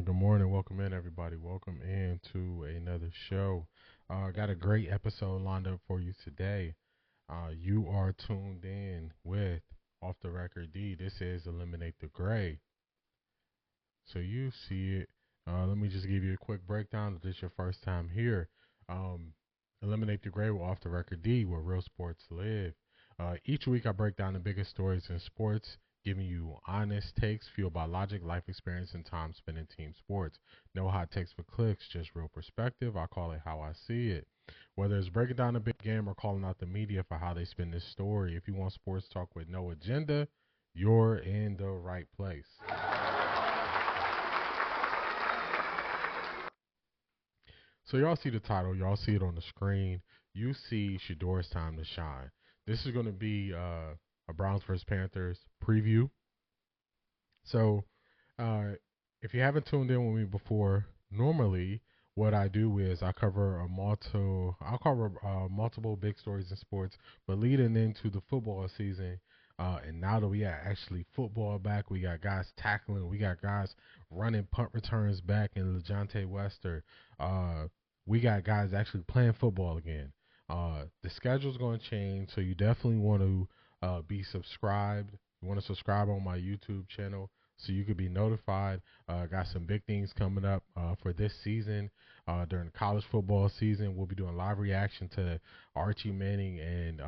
Good morning. Welcome in, everybody. Welcome in to another show. Got a great episode lined up for you today. You are tuned in with Off the Record D. This is Eliminate the Gray. So you see it. Let me just give you a quick breakdown if this is your first time here. Eliminate the Gray with Off the Record D, where real sports live. Each week I break down the biggest stories in sports, giving you honest takes fueled by logic, life experience, and time spent in team sports. No hot takes for clicks, just real perspective. I call it how I see it. Whether it's breaking down a big game or calling out the media for how they spin this story, if you want sports talk with no agenda, you're in the right place. So y'all see the title, y'all see it on the screen. You see Shedeur's time to shine. This is going to be a Browns vs. Panthers preview. So if you haven't tuned in with me before, normally what I do is I cover multiple big stories in sports, but leading into the football season, and now that we got actually football back, we got guys tackling, we got guys running punt returns back in LeJontay Wester. We got guys actually playing football again. The schedule's going to change, so you definitely want to be subscribed. You want to subscribe on my YouTube channel so you could be notified. Got some big things coming up for this season. During the college football season, we'll be doing live reaction to Archie Manning and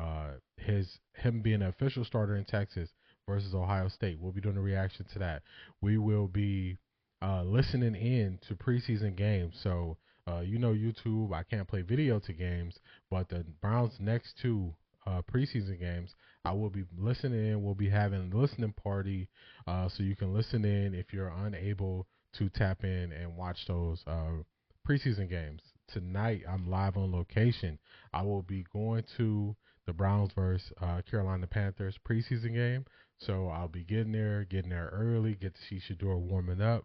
him being an official starter in Texas versus Ohio State. We'll be doing a reaction to that. We will be listening in to preseason games. So YouTube, I can't play video to games, but the Browns' next two preseason games, I will be listening in. We'll be having a listening party, so you can listen in if you're unable to tap in and watch those preseason games. Tonight, I'm live on location. I will be going to the Browns versus Carolina Panthers preseason game, so I'll be getting there early, get to see Shedeur warming up,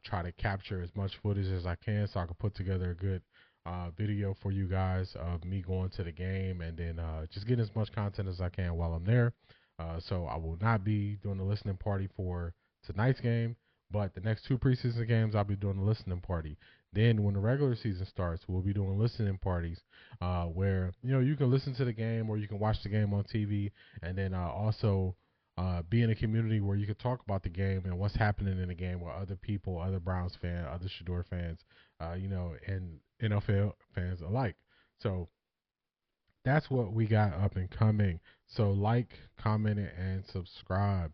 try to capture as much footage as I can so I can put together a good video for you guys of me going to the game, and then just getting as much content as I can while I'm there. So I will not be doing the listening party for tonight's game, but the next two preseason games I'll be doing the listening party. Then when the regular season starts, we'll be doing listening parties where you can listen to the game or you can watch the game on TV, and then also be in a community where you can talk about the game and what's happening in the game with other people, other Browns fans, other Shedeur fans, and NFL fans alike. So that's what we got up and coming. So like, comment, and subscribe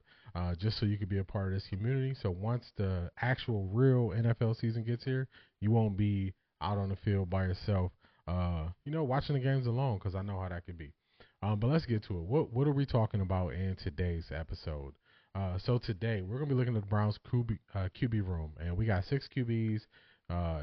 just so you can be a part of this community. So once the actual real NFL season gets here, you won't be out on the field by yourself, watching the games alone, because I know how that could be. But let's get to it. What are we talking about in today's episode? So today we're going to be looking at the Browns QB room, and we got 6 QBs.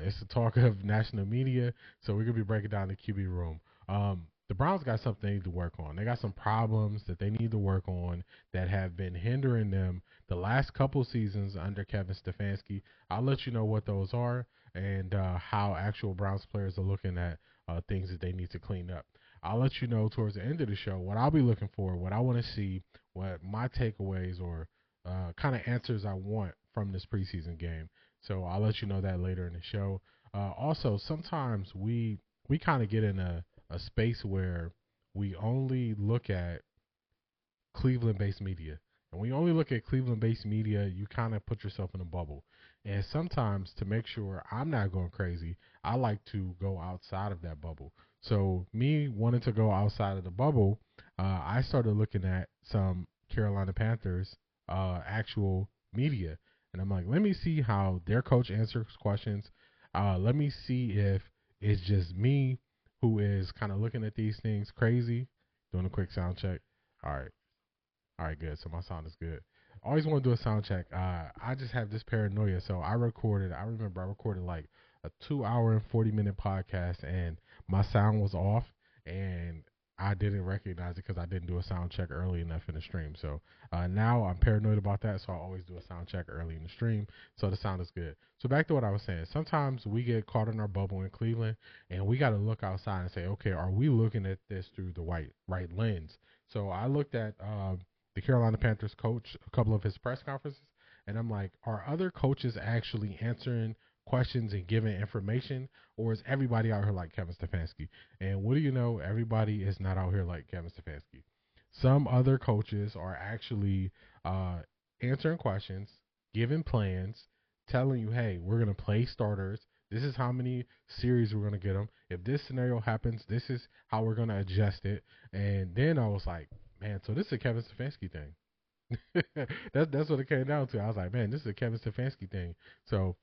It's the talk of national media, so we're going to be breaking down the QB room. The Browns got something they need to work on. They got some problems that they need to work on that have been hindering them the last couple seasons under Kevin Stefanski. I'll let you know what those are and how actual Browns players are looking at things that they need to clean up. I'll let you know towards the end of the show what I'll be looking for, what I want to see, what my takeaways or kind of answers I want from this preseason game. So I'll let you know that later in the show. Also, sometimes we kind of get in a space where we only look at Cleveland-based media. And when you only look at Cleveland-based media, you kind of put yourself in a bubble. And sometimes, to make sure I'm not going crazy, I like to go outside of that bubble. So me wanting to go outside of the bubble, I started looking at some Carolina Panthers actual media. And I'm like, let me see how their coach answers questions. Let me see if it's just me who is kind of looking at these things crazy. Doing a quick sound check. All right, good. So my sound is good. Always want to do a sound check. I just have this paranoia. So I remember I recorded like a 2-hour and 40-minute podcast, and my sound was off, and I didn't recognize it because I didn't do a sound check early enough in the stream. So now I'm paranoid about that, so I always do a sound check early in the stream so the sound is good. So back to what I was saying. Sometimes we get caught in our bubble in Cleveland, and we got to look outside and say, okay, are we looking at this through the right lens? So I looked at the Carolina Panthers coach, a couple of his press conferences, And I'm like, are other coaches actually answering questions and giving information, or is everybody out here like Kevin Stefanski? And what do you know? Everybody is not out here like Kevin Stefanski. Some other coaches are actually answering questions, giving plans, telling you, hey, we're going to play starters. This is how many series we're going to get them. If this scenario happens, this is how we're going to adjust it. And then I was like, man, so this is a Kevin Stefanski thing. That's what it came down to. I was like, man, this is a Kevin Stefanski thing. So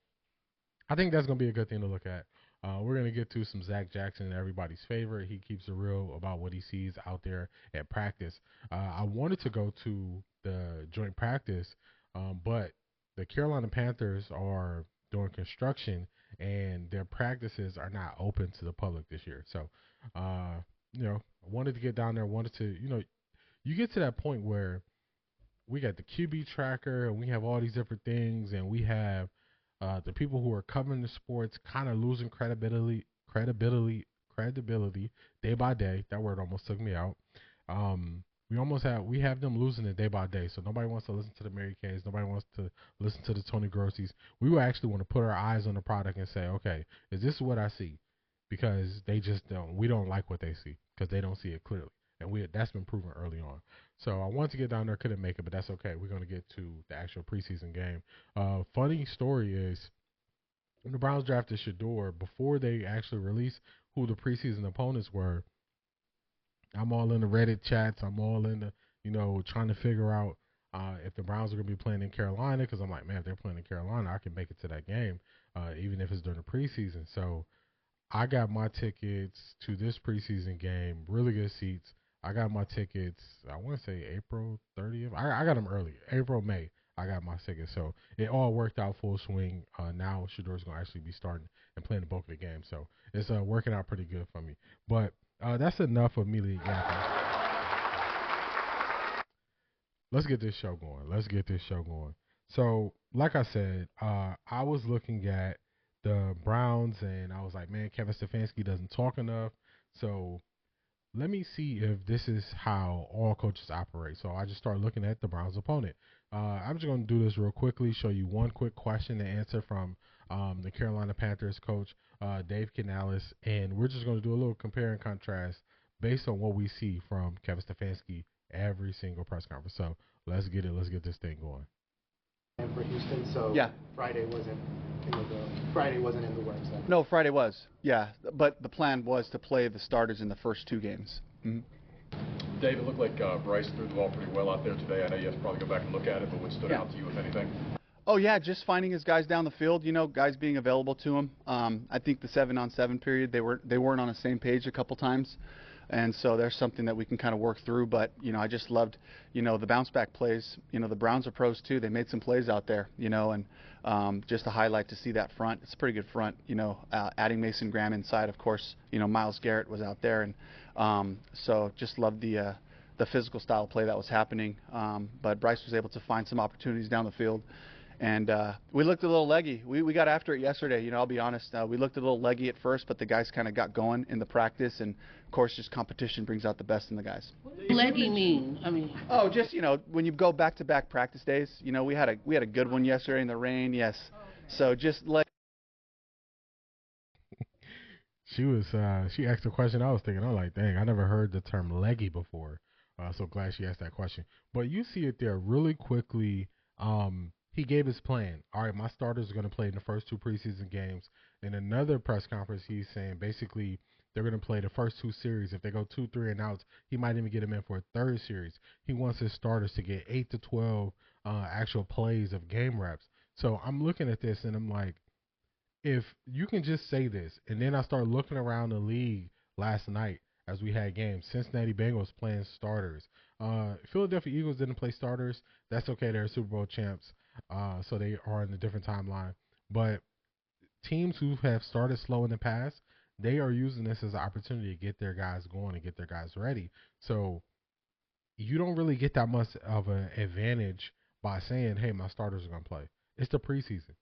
I think that's going to be a good thing to look at. We're going to get to some Zach Jackson, everybody's favorite. He keeps it real about what he sees out there at practice. I wanted to go to the joint practice, but the Carolina Panthers are doing construction, and their practices are not open to the public this year. So, I wanted to get down there, wanted to, you get to that point where we got the QB tracker and we have all these different things, and we have the people who are covering the sports kind of losing credibility day by day. That word almost took me out. We have them losing it day by day. So nobody wants to listen to the Mary Kays. Nobody wants to listen to the Tony Grossies. We will actually want to put our eyes on the product and say, okay, is this what I see? Because they just don't. We don't like what they see because they don't see it clearly, and that's been proven early on. So I wanted to get down there, couldn't make it, but that's okay. We're going to get to the actual preseason game. Funny story is when the Browns drafted Shedeur, before they actually released who the preseason opponents were, I'm all in the Reddit chats. I'm all in the, trying to figure out if the Browns are going to be playing in Carolina, because I'm like, man, if they're playing in Carolina, I can make it to that game, even if it's during the preseason. So I got my tickets to this preseason game, really good seats. I got my tickets, I want to say April 30th. I got them early, April, May. I got my tickets. So it all worked out full swing. Now Shedeur's going to actually be starting and playing the bulk of the game. So it's working out pretty good for me. But that's enough of me yapping. Let's get this show going. So, like I said, I was looking at the Browns, and I was like, man, Kevin Stefanski doesn't talk enough. So let me see if this is how all coaches operate. So I just started looking at the Browns' opponent. I'm just going to do this real quickly, show you one quick question to answer from the Carolina Panthers coach, Dave Canales, and we're just going to do a little compare and contrast based on what we see from Kevin Stefanski every single press conference. So let's get it. Let's get this thing going. And for Houston, so yeah. Friday wasn't in the works then. No, Friday was, yeah. But the plan was to play the starters in the first two games. Mm-hmm. Dave, it looked like Bryce threw the ball pretty well out there today. I know you have to probably go back and look at it, but what stood out to you, if anything? Oh, yeah, just finding his guys down the field, guys being available to him. I think the 7-on-7 period, they weren't on the same page a couple times. And so there's something that we can kind of work through. But, I just loved, the bounce back plays. The Browns are pros too. They made some plays out there, and just a highlight to see that front. It's a pretty good front, adding Mason Graham inside, of course. Myles Garrett was out there. And so just loved the physical style play that was happening. But Bryce was able to find some opportunities down the field. And we looked a little leggy. We got after it yesterday. I'll be honest. We looked a little leggy at first, but the guys kind of got going in the practice. And, of course, just competition brings out the best in the guys. What does leggy mean? Oh, just, when you go back-to-back practice days. We had a good one yesterday in the rain, yes. Oh, okay. So just She asked a question I was thinking, I'm like, dang, I never heard the term leggy before. So glad she asked that question. But you see it there really quickly. He gave his plan. All right, my starters are going to play in the first two preseason games. In another press conference, he's saying basically they're going to play the first two series. If they go 2-3 and outs, he might even get them in for a third series. He wants his starters to get 8 to 12 actual plays of game reps. So I'm looking at this, and I'm like, if you can just say this, and then I start looking around the league last night as we had games. Cincinnati Bengals playing starters. Philadelphia Eagles didn't play starters. That's okay. They're Super Bowl champs. So they are in a different timeline. But teams who have started slow in the past, they are using this as an opportunity to get their guys going and get their guys ready. So you don't really get that much of an advantage by saying, hey, my starters are going to play. It's the preseason.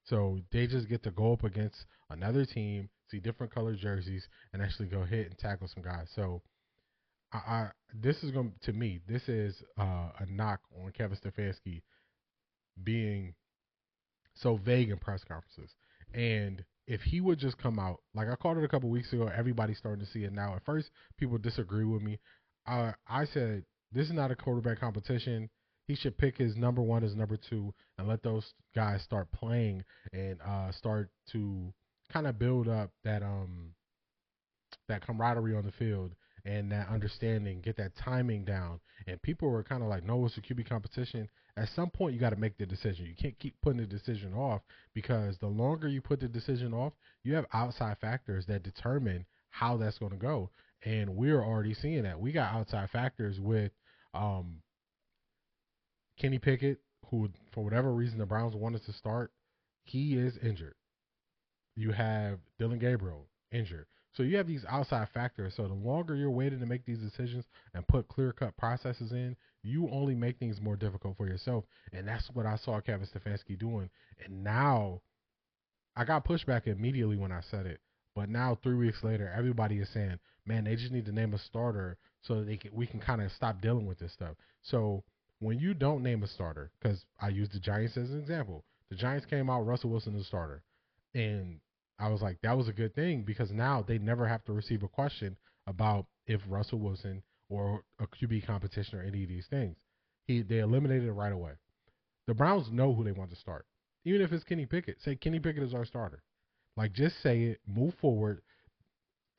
So they just get to go up against another team, see different colored jerseys, and actually go hit and tackle some guys. So this is going to me, this is a knock on Kevin Stefanski being so vague in press conferences. And if he would just come out, like I called it a couple weeks ago, everybody's starting to see it now. At first, people disagree with me. I said, this is not a quarterback competition. He should pick his number one, his number two, and let those guys start playing and start to kind of build up that camaraderie on the field and that understanding, get that timing down. And people were kind of like, no, it's a QB competition. At some point, you got to make the decision. You can't keep putting the decision off, because the longer you put the decision off, you have outside factors that determine how that's going to go. And we're already seeing that. We got outside factors with Kenny Pickett, who, for whatever reason, the Browns wanted to start. He is injured. You have Dylan Gabriel injured. So you have these outside factors. So the longer you're waiting to make these decisions and put clear-cut processes in, you only make things more difficult for yourself. And that's what I saw Kevin Stefanski doing. And now I got pushback immediately when I said it. But now 3 weeks later, everybody is saying, man, they just need to name a starter so that we can kind of stop dealing with this stuff. So when you don't name a starter, because I used the Giants as an example. The Giants came out, Russell Wilson is a starter. And I was like, that was a good thing, because now they never have to receive a question about if Russell Wilson or a QB competition or any of these things. They eliminated it right away. The Browns know who they want to start. Even if it's Kenny Pickett, say Kenny Pickett is our starter. Like, just say it, move forward,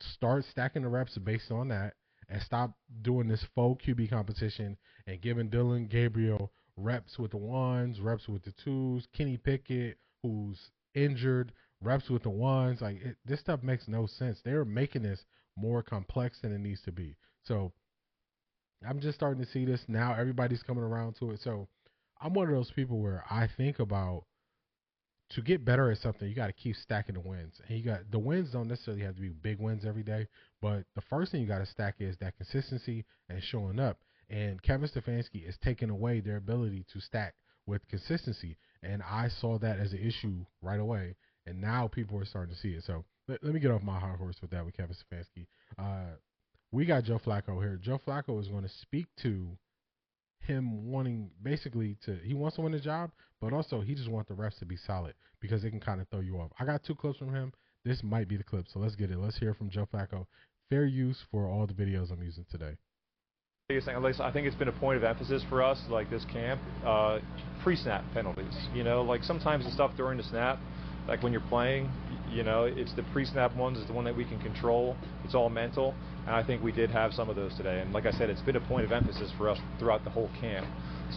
start stacking the reps based on that, and stop doing this faux QB competition and giving Dylan Gabriel reps with the ones, reps with the twos, Kenny Pickett, who's injured, reps with the ones. Like, this stuff makes no sense. They're making this more complex than it needs to be. So I'm just starting to see this now. Everybody's coming around to it. So I'm one of those people where I think about, to get better at something, you got to keep stacking the wins. And the wins don't necessarily have to be big wins every day, but the first thing you got to stack is that consistency and showing up. And Kevin Stefanski is taking away their ability to stack with consistency. And I saw that as an issue right away. And now people are starting to see it. So let me get off my high horse with that with Kevin Stefanski. We got Joe Flacco here. Joe Flacco is going to speak to him wanting he wants to win the job, but also he just wants the refs to be solid, because it can kind of throw you off. I got 2 clips from him. This might be the clip, so let's get it. Let's hear from Joe Flacco. Fair use for all the videos I'm using today. Biggest thing, I think it's been a point of emphasis for us, like this camp, pre-snap penalties. You know, like sometimes the stuff during the snap, like when you're playing, you know, it's the pre-snap ones is the one that we can control. It's all mental, and I think we did have some of those today. And like I said, it's been a point of emphasis for us throughout the whole camp.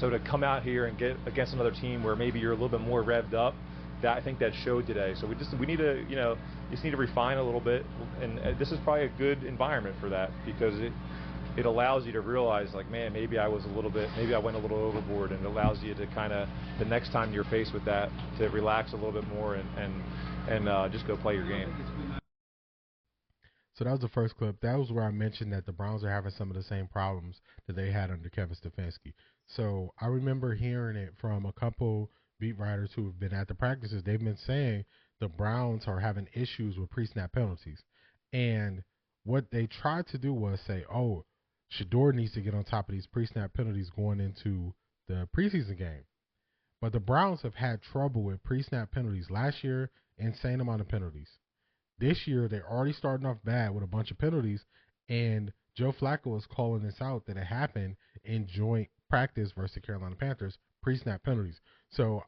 So to come out here and get against another team where maybe you're a little bit more revved up, that I think that showed today. So we need to, you know, just need to refine a little bit, and this is probably a good environment for that, because it allows you to realize, like, man, maybe I went a little overboard, and it allows you to kind of, the next time you're faced with that, to relax a little bit more and just go play your game. So that was the first clip. That was where I mentioned that the Browns are having some of the same problems that they had under Kevin Stefanski. So I remember hearing it from a couple beat writers who have been at the practices. They've been saying the Browns are having issues with pre-snap penalties. And what they tried to do was say, oh, Shedeur needs to get on top of these pre-snap penalties going into the preseason game. But the Browns have had trouble with pre-snap penalties last year, insane amount of penalties. This year, they're already starting off bad with a bunch of penalties, and Joe Flacco is calling this out that it happened in joint practice versus the Carolina Panthers, pre-snap penalties. So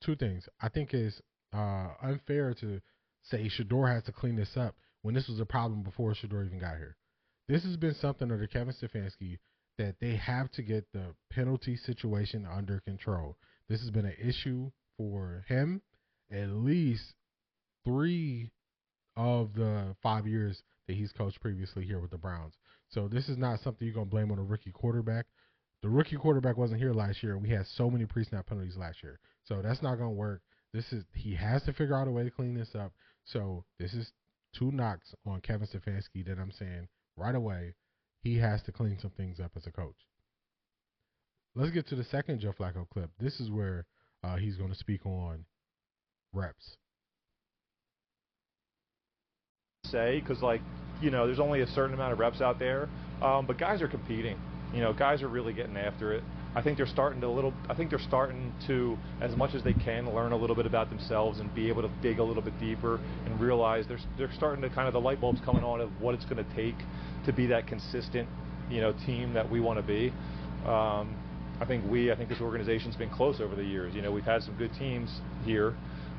2 things. I think it's unfair to say Shedeur has to clean this up when this was a problem before Shedeur even got here. This has been something under Kevin Stefanski that they have to get the penalty situation under control. This has been an issue for him at least 3 of the 5 years that he's coached previously here with the Browns. So this is not something you're going to blame on a rookie quarterback. The rookie quarterback wasn't here last year, and we had so many pre-snap penalties last year. So that's not going to work. He has to figure out a way to clean this up. So this is 2 knocks on Kevin Stefanski that I'm saying right away. He has to clean some things up as a coach. Let's get to the second Joe Flacco clip. This is where he's going to speak on reps. Say, because, like, you know, there's only a certain amount of reps out there, but guys are competing. You know, guys are really getting after it. I think they're starting to, as much as they can, learn a little bit about themselves and be able to dig a little bit deeper and realize they're starting to kind of, the light bulbs coming on of what it's going to take to be that consistent, team that we want to be. I think this organization's been close over the years. We've had some good teams here.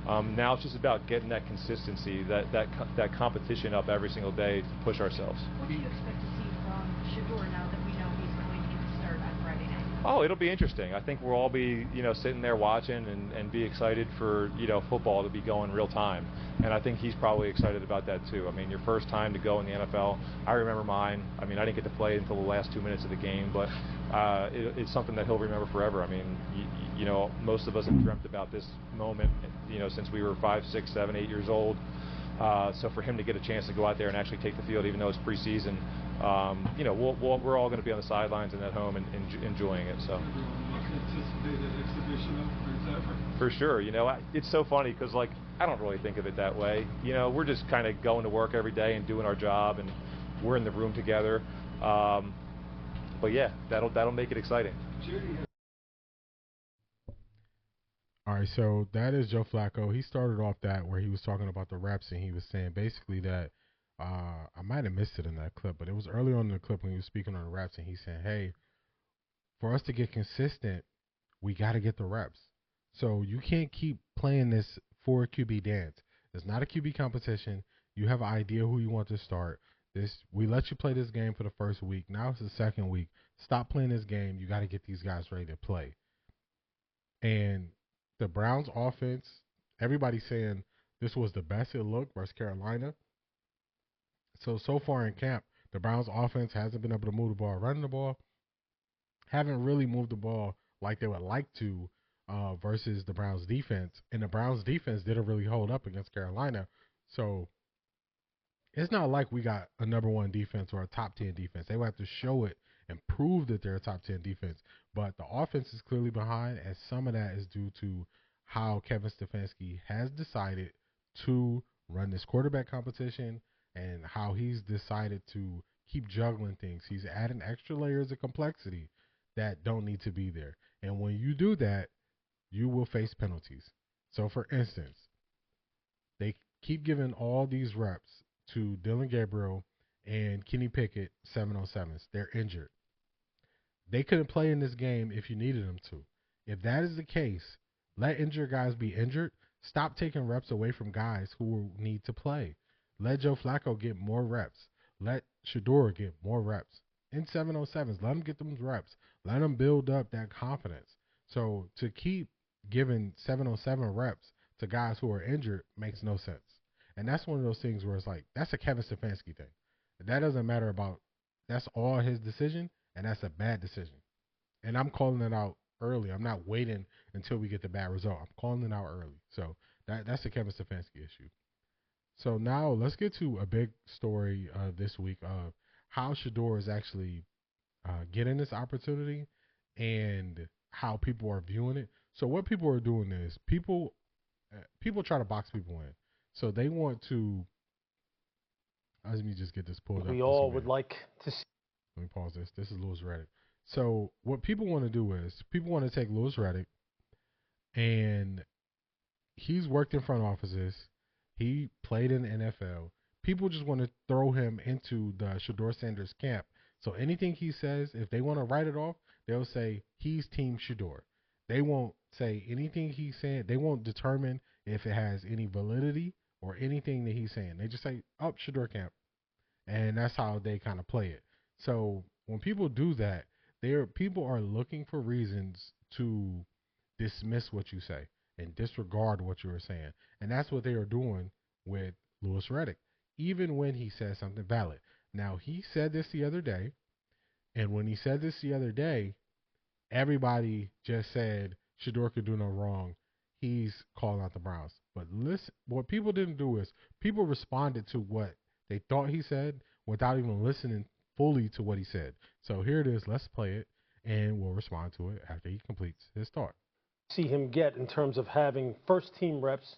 Now it's just about getting that consistency, that competition up every single day to push ourselves. What do you expect to see from Shedeur now that we know he's going to start on Friday night? Oh, it'll be interesting. I think we'll all be, sitting there watching and be excited for, football to be going real time. And I think he's probably excited about that too. I mean, your first time to go in the NFL, I remember mine. I mean, I didn't get to play until the last 2 minutes of the game, but it's something that he'll remember forever. I mean, most of us have dreamt about this moment, since we were 5, 6, 7, 8 years old. So for him to get a chance to go out there and actually take the field, even though it's preseason, we're all going to be on the sidelines and at home and enjoying it. So. For sure. It's so funny because, I don't really think of it that way. We're just kind of going to work every day and doing our job, and we're in the room together. But yeah, that'll make it exciting. All right, so that is Joe Flacco. He started off that where he was talking about the reps, and he was saying basically that I might have missed it in that clip, but it was early on in the clip when he was speaking on the reps, and he said, hey, for us to get consistent, we got to get the reps. So you can't keep playing this 4 QB dance. It's not a QB competition. You have an idea who you want to start. We let you play this game for the first week. Now it's the second week. Stop playing this game. You got to get these guys ready to play. And the Browns offense, everybody's saying this was the best it looked versus Carolina. So far in camp, the Browns offense hasn't been able to move the ball, running the ball, haven't really moved the ball like they would like to versus the Browns defense. And the Browns defense didn't really hold up against Carolina. So it's not like we got a number 1 defense or a top 10 defense. They will have to show it and prove that they're a top 10 defense. But the offense is clearly behind, and some of that is due to how Kevin Stefanski has decided to run this quarterback competition and how he's decided to keep juggling things. He's adding extra layers of complexity that don't need to be there. And when you do that, you will face penalties. So, for instance, they keep giving all these reps to Dylan Gabriel and Kenny Pickett 7-on-7s. They're injured. They couldn't play in this game if you needed them to. If that is the case, let injured guys be injured. Stop taking reps away from guys who will need to play. Let Joe Flacco get more reps. Let Shedeur get more reps. In 7-on-7s, let them get them reps. Let them build up that confidence. So to keep giving 7-on-7 reps to guys who are injured makes no sense. And that's one of those things where it's like, that's a Kevin Stefanski thing. That doesn't matter about, that's all his decision, and that's a bad decision. And I'm calling it out early. I'm not waiting until we get the bad result. I'm calling it out early. So that's a Kevin Stefanski issue. So now let's get to a big story this week of how Shedeur is actually getting this opportunity and how people are viewing it. So what people are doing is people try to box people in. So they want to. Let me just get this pulled up. We all would like to see. Let me pause this. This is Louis Riddick. So what people want to do is people want to take Louis Riddick, and he's worked in front offices. He played in the NFL. People just want to throw him into the Shedeur Sanders camp. So anything he says, if they want to write it off, they'll say he's Team Shedeur. They won't say anything he's saying. They won't determine if it has any validity or anything that he's saying. They just say, oh, Shedeur camp. And that's how they kind of play it. So when people do that, people are looking for reasons to dismiss what you say and disregard what you are saying. And that's what they are doing with Louis Riddick, even when he says something valid. Now, he said this the other day, and when he said this the other day, everybody just said Shedeur could do no wrong. He's calling out the Browns. But listen, what people didn't do is people responded to what they thought he said without even listening fully to what he said. So here it is. Let's play it, and we'll respond to it after he completes his thought. See him get in terms of having first-team reps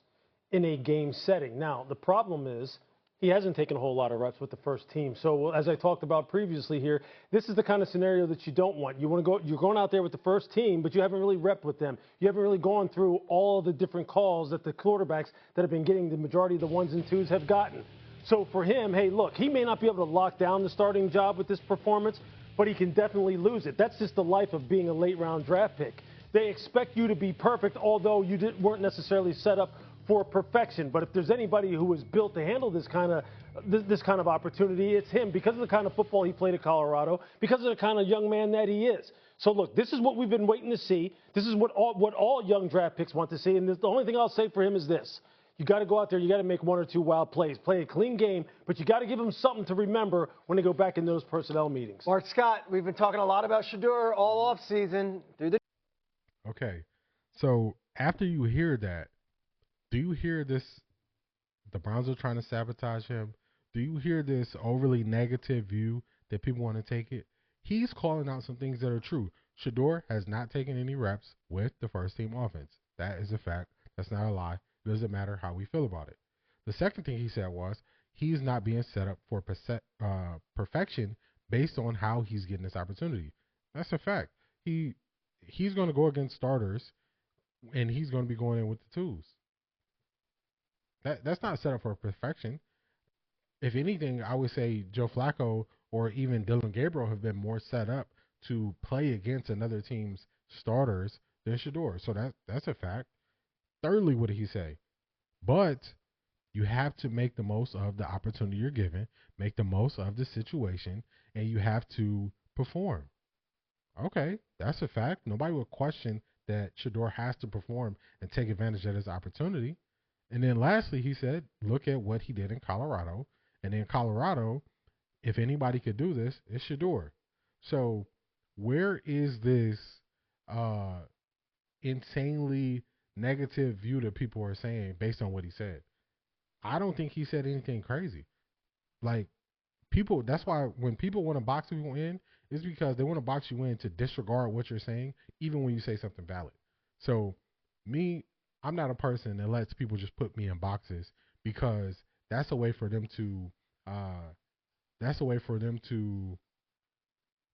in a game setting. Now, the problem is he hasn't taken a whole lot of reps with the first team. So as I talked about previously here, this is the kind of scenario that you don't want. You want to go, you're going out there with the first team, but you haven't really repped with them. You haven't really gone through all the different calls that the quarterbacks that have been getting the majority of the 1s and 2s have gotten. So for him, hey, look, he may not be able to lock down the starting job with this performance, but he can definitely lose it. That's just the life of being a late-round draft pick. They expect you to be perfect, although you weren't necessarily set up for perfection. But if there's anybody who was built to handle this kind of opportunity, it's him, because of the kind of football he played at Colorado, because of the kind of young man that he is. So look, this is what we've been waiting to see. This is what all young draft picks want to see. And the only thing I'll say for him is this: you got to go out there, you got to make 1 or 2 wild plays, play a clean game, but you got to give them something to remember when they go back in those personnel meetings. Mark Scott, we've been talking a lot about Shedeur all off season through the. Okay, so after you hear that, do you hear this? The Browns are trying to sabotage him. Do you hear this overly negative view that people want to take it? He's calling out some things that are true. Shedeur has not taken any reps with the first team offense. That is a fact. That's not a lie. It doesn't matter how we feel about it. The second thing he said was he's not being set up for perfection based on how he's getting this opportunity. That's a fact. He's going to go against starters, and he's going to be going in with the twos. That's not set up for perfection. If anything, I would say Joe Flacco or even Dylan Gabriel have been more set up to play against another team's starters than Shedeur. So that's a fact. Thirdly, what did he say? But you have to make the most of the opportunity you're given, make the most of the situation, and you have to perform. Okay, that's a fact. Nobody will question that Shedeur has to perform and take advantage of his opportunity. And then lastly, he said, look at what he did in Colorado. And in Colorado, if anybody could do this, it's Shedeur. So where is this insanely negative view that people are saying based on what he said? I don't think he said anything crazy. Like, people, that's why when people want to box people in, it's because they want to box you in to disregard what you're saying, even when you say something valid. So I'm not a person that lets people just put me in boxes, because that's a way for them to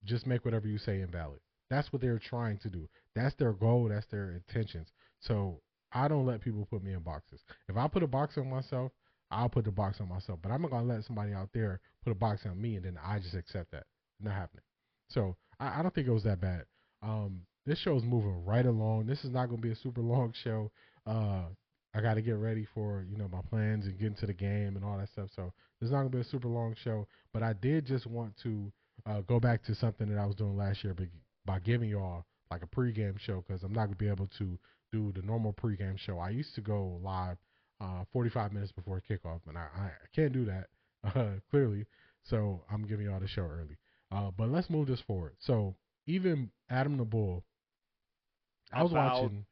just make whatever you say invalid. That's what they're trying to do. That's their goal. That's their intentions. So I don't let people put me in boxes. If I put a box on myself, I'll put the box on myself. But I'm not going to let somebody out there put a box on me and then I just accept that. It's not happening. So I don't think it was that bad. This show is moving right along. This is not going to be a super long show. I got to get ready for, my plans and get into the game and all that stuff. So this is not going to be a super long show. But I did just want to go back to something that I was doing last year by giving y'all like a pregame show, because I'm not going to be able to do the normal pregame show. I used to go live 45 minutes before kickoff, and I can't do that clearly. So I'm giving y'all the show early. But let's move this forward. So even Adam the Bull, I was watching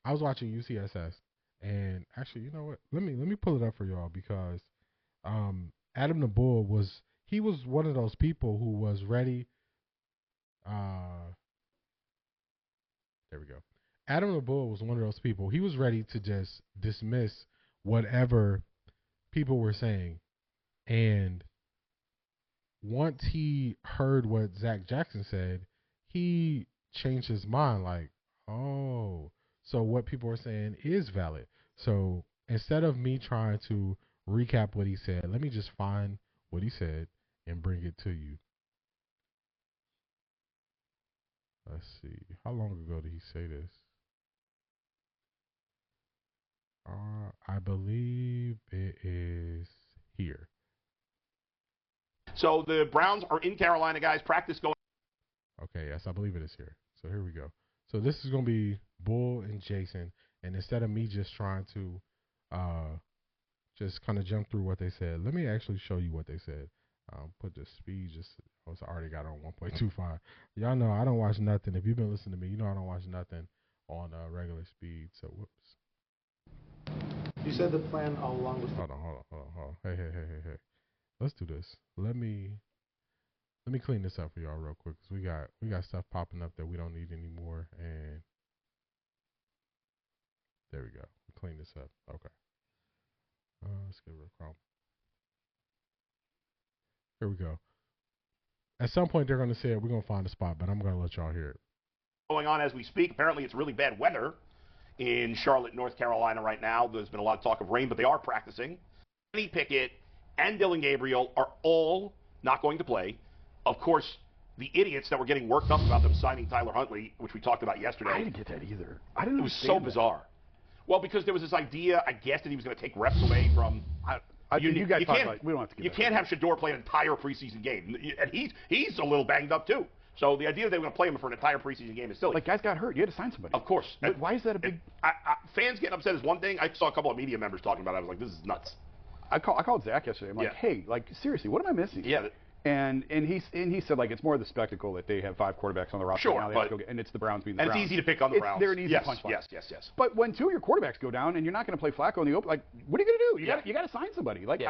UCSS, and actually, you know what? Let me pull it up for y'all, because Adam the Bull was one of those people who was ready. There we go. Adam the Bull was one of those people. He was ready to just dismiss whatever people were saying, and once he heard what Zach Jackson said, he changed his mind. Like, oh, so what people are saying is valid. So instead of me trying to recap what he said, let me just find what he said and bring it to you. Let's see. How long ago did he say this? I believe it is here. So the Browns are in Carolina, guys. Practice going. Okay, yes, I believe it is here. So here we go. So this is going to be Bull and Jason. And instead of me just trying to just kind of jump through what they said, let me actually show you what they said. Put the speed I already got on 1.25. Y'all know I don't watch nothing. If you've been listening to me, you know I don't watch nothing on regular speed. So whoops. You said the plan all along was. Hold on. Hey. Let's do this. Let me clean this up for y'all real quick, because we got stuff popping up that we don't need anymore. And there we go. Clean this up. Okay. Let's get rid of Chrome. Here we go. At some point, they're going to say we're going to find a spot, but I'm going to let y'all hear it. Going on as we speak. Apparently, it's really bad weather in Charlotte, North Carolina right now. There's been a lot of talk of rain, but they are practicing. Kenny Pickett and Dylan Gabriel are all not going to play. Of course, the idiots that were getting worked up about them signing Tyler Huntley, which we talked about yesterday. I didn't get that either. I didn't. It was so bizarre. Well, because there was this idea, I guess, that he was going to take reps away from. You guys talk about it. We don't have to. You can't have Shedeur play an entire preseason game, and he's a little banged up too. So the idea that they were going to play him for an entire preseason game is silly. Like, guys got hurt. You had to sign somebody. Of course. Why is that a big? Fans getting upset is one thing. I saw a couple of media members talking about it. I was like, this is nuts. I called Zach yesterday. I'm like, hey, like seriously, what am I missing? Yeah. And he said like it's more the spectacle that they have 5 quarterbacks on the roster sure, now. They have to go and it's the Browns being the Browns. And it's easy to pick on the Browns. They're an easy punch line. Yes. But when 2 of your quarterbacks go down and you're not going to play Flacco in the open, like what are you going to do? You got to sign somebody. Like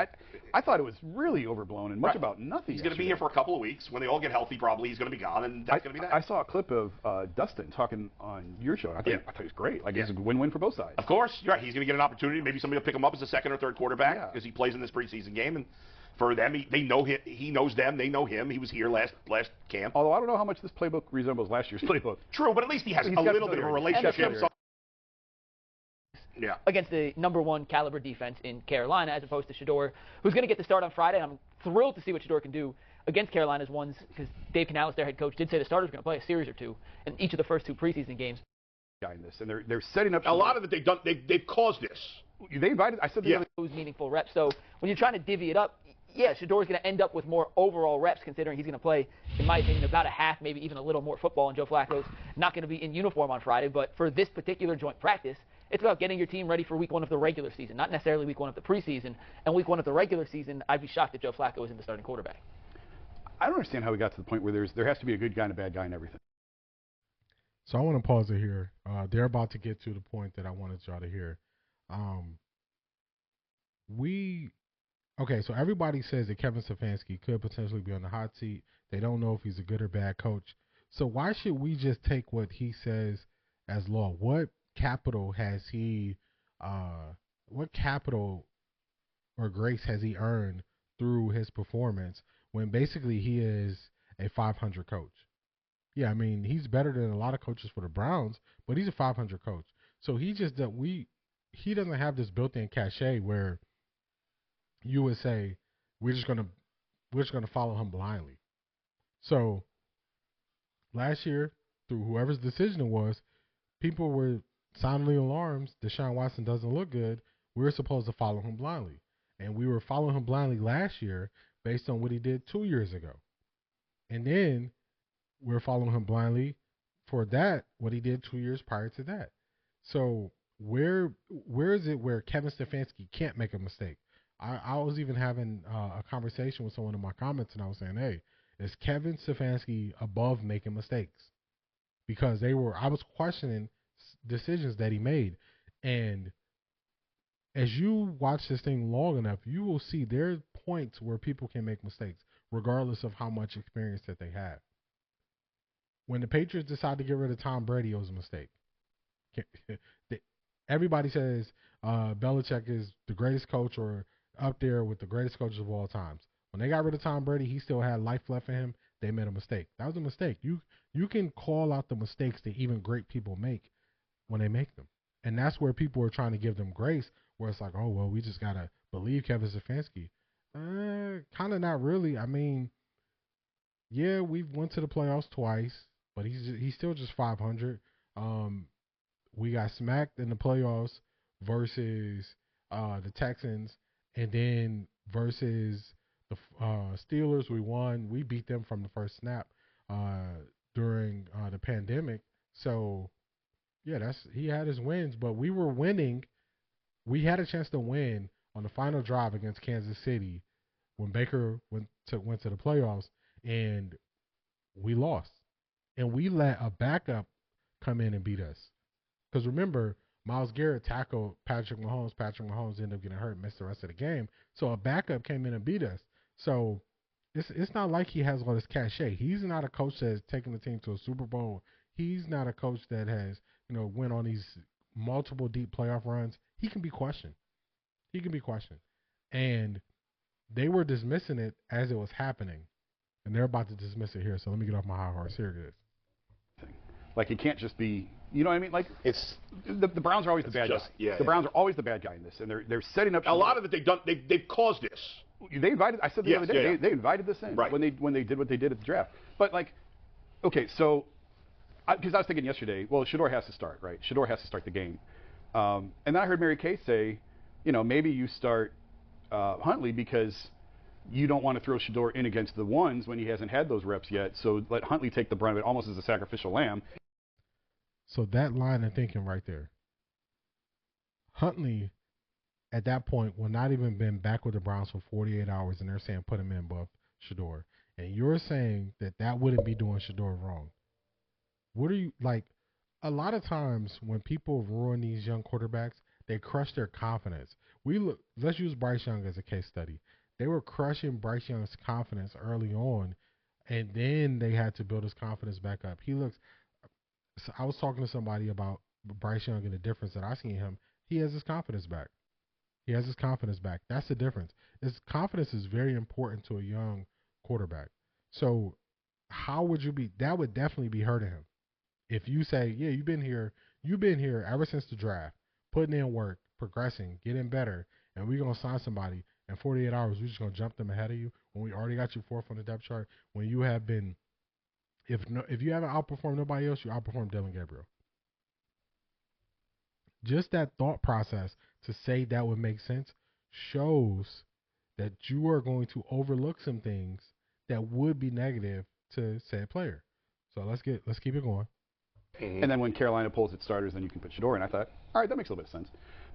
I thought it was really overblown and much about nothing. He's going to be here for a couple of weeks. When they all get healthy, probably he's going to be gone, and that's going to be that. I saw a clip of Dustin talking on your show. I thought it was great. Like it's a win-win for both sides. Of course, you're right. He's going to get an opportunity. Maybe somebody will pick him up as a second or third quarterback because he plays in this preseason game. And for them, they know him. He knows them. They know him. He was here last camp. Although I don't know how much this playbook resembles last year's playbook. True, but at least he has a little bit of a relationship. Against the #1 caliber defense in Carolina, as opposed to Shedeur, who's going to get the start on Friday. And I'm thrilled to see what Shedeur can do against Carolina's ones, because Dave Canales, their head coach, did say the starters are going to play a series or two in each of the first 2 preseason games. In this, and they're setting up a lot of it. They've caused this. They invited. I said those meaningful reps. So when you're trying to divvy it up, Shedeur's going to end up with more overall reps, considering he's going to play, in my opinion, about a half, maybe even a little more football. And Joe Flacco's not going to be in uniform on Friday. But for this particular joint practice, it's about getting your team ready for week 1 of the regular season, not necessarily week 1 of the preseason. And week 1 of the regular season, I'd be shocked if Joe Flacco isn't the starting quarterback. I don't understand how we got to the point where there has to be a good guy and a bad guy and everything. So I want to pause it here. They're about to get to the point that I wanted y'all to hear. So everybody says that Kevin Stefanski could potentially be on the hot seat. They don't know if he's a good or bad coach. So why should we just take what he says as law? What capital has he, what capital or grace has he earned through his performance when basically he is a 500 coach? Yeah, I mean, he's better than a lot of coaches for the Browns, but he's a 500 coach. So he doesn't have this built-in cachet where you would say we're just gonna follow him blindly. So last year, through whoever's decision it was, people were sounding alarms. Deshaun Watson doesn't look good. We were supposed to follow him blindly, and we were following him blindly last year based on what he did 2 years ago, and then we're following him blindly for what he did 2 years prior to that. So where is it where Kevin Stefanski can't make a mistake? I was even having a conversation with someone in my comments, and I was saying, hey, is Kevin Stefanski above making mistakes? Because I was questioning decisions that he made. And as you watch this thing long enough, you will see there are points where people can make mistakes, regardless of how much experience that they have. When the Patriots decided to get rid of Tom Brady, it was a mistake. Everybody says Belichick is the greatest coach or up there with the greatest coaches of all times. When they got rid of Tom Brady, he still had life left in him. They made a mistake. That was a mistake. You can call out the mistakes that even great people make when they make them. And that's where people are trying to give them grace, where it's like, oh, well, we just got to believe Kevin Stefanski. Kind of not really. I mean, yeah, we've went to the playoffs twice, but he's still just 500. We got smacked in the playoffs versus the Texans, and then versus the Steelers, we won. We beat them from the first snap during the pandemic. So, yeah, he had his wins, but we were winning. We had a chance to win on the final drive against Kansas City when Baker went to the playoffs, and we lost. And we let a backup come in and beat us. Because remember, Myles Garrett tackled Patrick Mahomes. Patrick Mahomes ended up getting hurt and missed the rest of the game. So a backup came in and beat us. So it's not like he has all this cachet. He's not a coach that has taken the team to a Super Bowl. He's not a coach that has, went on these multiple deep playoff runs. He can be questioned. And they were dismissing it as it was happening, and they're about to dismiss it here. So let me get off my high horse. Here it is. Like, it can't just be, you know what I mean? Like, It's the Browns are always the bad guy. Yeah, the Browns are always the bad guy in this, and they're setting up. A lot of it they've caused this. They invited. I said the other day they invited this in Right. when they did what they did at the draft. But like, okay, so because I was thinking yesterday, well, Shedeur has to start, right? Shedeur has to start the game, and then I heard Mary Kay say, you know, maybe you start Huntley because you don't want to throw Shedeur in against the ones when he hasn't had those reps yet. So let Huntley take the brunt of it, almost as a sacrificial lamb. So that line of thinking right there, Huntley, at that point, will not even been back with the Browns for 48 hours, and they're saying put him in above Shedeur. And you're saying that wouldn't be doing Shedeur wrong. What are you, like, a lot of times when people ruin these young quarterbacks, they crush their confidence. Let's use Bryce Young as a case study. They were crushing Bryce Young's confidence early on, and then they had to build his confidence back up. So I was talking to somebody about Bryce Young and the difference that I see in him. He has his confidence back. That's the difference. His confidence is very important to a young quarterback. So how would you be? That would definitely be hurting him. If you say, yeah, you've been here ever since the draft, putting in work, progressing, getting better, and we're going to sign somebody in 48 hours, we're just going to jump them ahead of you when we already got you fourth on the depth chart, when you have been, if you haven't outperformed nobody else, you outperformed Dylan Gabriel. Just that thought process to say that would make sense shows that you are going to overlook some things that would be negative to said player. So let's keep it going. And then when Carolina pulls its starters, then you can put Shedeur in. I thought, all right, that makes a little bit of sense.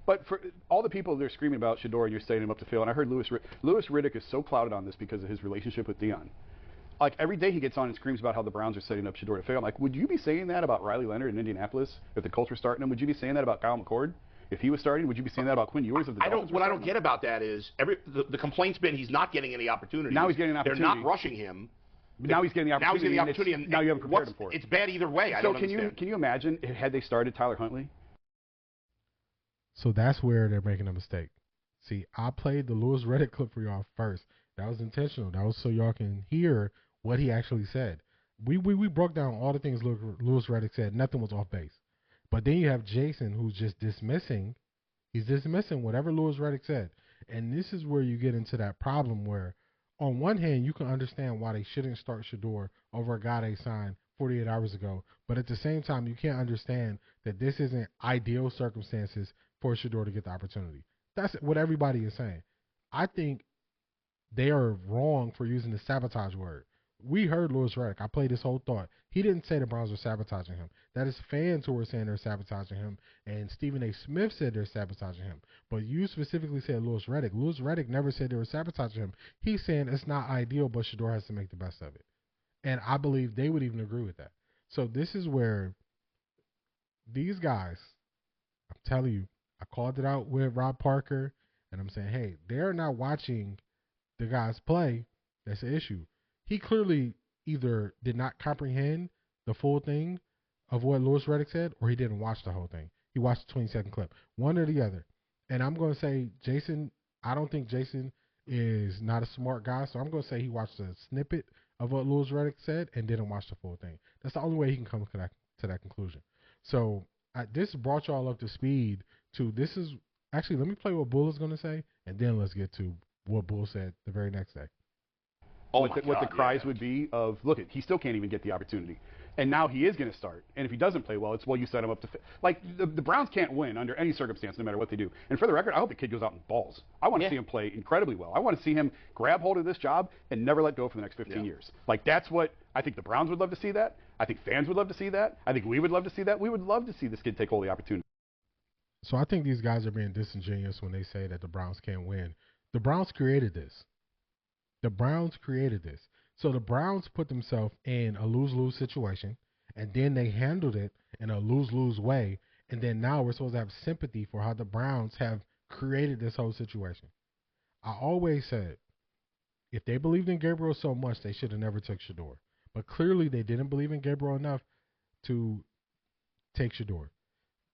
But for all the people they're screaming about Shedeur and you're setting him up to fail, and I heard Louis Riddick is so clouded on this because of his relationship with Dion. Like, every day he gets on and screams about how the Browns are setting up Shedeur to fail. I'm like, would you be saying that about Riley Leonard in Indianapolis if the Colts were starting him? Would you be saying that about Kyle McCord if he was starting? Would you be saying that about Quinn Ewers if the Dolphins were What I starting don't get about that is the complaint's been he's not getting any opportunity. Now he's getting an opportunity. They're not rushing him. Now he's getting the opportunity. And now you haven't prepared him for it. It's bad either way. So I don't understand. Can you imagine had they started Tyler Huntley? So that's where they're making a mistake. See, I played the Louis Riddick clip for y'all first. That was intentional. That was so y'all can hear what he actually said. We broke down all the things Louis Riddick said. Nothing was off base. But then you have Jason who's just dismissing. He's dismissing whatever Louis Riddick said. And this is where you get into that problem where, on one hand, you can understand why they shouldn't start Shedeur over a guy they signed 48 hours ago. But at the same time, you can't understand that this isn't ideal circumstances for Shedeur to get the opportunity. That's what everybody is saying. I think they are wrong for using the sabotage word. We heard Louis Riddick. I played this whole thought. He didn't say the Browns were sabotaging him. That is fans who were saying they're sabotaging him, and Stephen A. Smith said they're sabotaging him. But you specifically said Louis Riddick. Louis Riddick never said they were sabotaging him. He's saying it's not ideal, but Shedeur has to make the best of it. And I believe they would even agree with that. So this is where these guys, I'm telling you, I called it out with Rob Parker, and I'm saying, hey, they're not watching the guys play. That's the issue. He clearly either did not comprehend the full thing of what Louis Riddick said, or he didn't watch the whole thing. He watched the 20-second clip. One or the other. And I'm going to say Jason, I don't think Jason is not a smart guy, so I'm going to say he watched a snippet of what Louis Riddick said and didn't watch the full thing. That's the only way he can come to that conclusion. So this brought y'all up to speed to this is actually, let me play what Bull is going to say, and then let's get to what Bull said the very next day. What the cries would be of, look, he still can't even get the opportunity. And now he is going to start. And if he doesn't play well, it's, well, you set him up to like, the Browns can't win under any circumstance, no matter what they do. And for the record, I hope the kid goes out and balls. I want to see him play incredibly well. I want to see him grab hold of this job and never let go for the next 15 years. Like, that's what I think the Browns would love to see that. I think fans would love to see that. I think we would love to see that. We would love to see this kid take all the opportunity. So I think these guys are being disingenuous when they say that the Browns can't win. The Browns created this. So the Browns put themselves in a lose-lose situation, and then they handled it in a lose-lose way, and then now we're supposed to have sympathy for how the Browns have created this whole situation. I always said, if they believed in Gabriel so much, they should have never took Shedeur. But clearly they didn't believe in Gabriel enough to take Shedeur.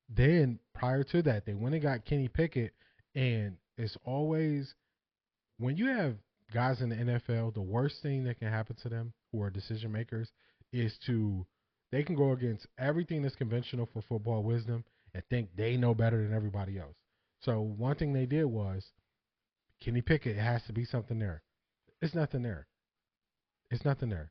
Then, prior to that, they went and got Kenny Pickett, and it's always, when you have guys in the NFL, the worst thing that can happen to them who are decision makers is they can go against everything that's conventional for football wisdom and think they know better than everybody else. So one thing they did was, Kenny Pickett, it has to be something there. It's nothing there. It's nothing there.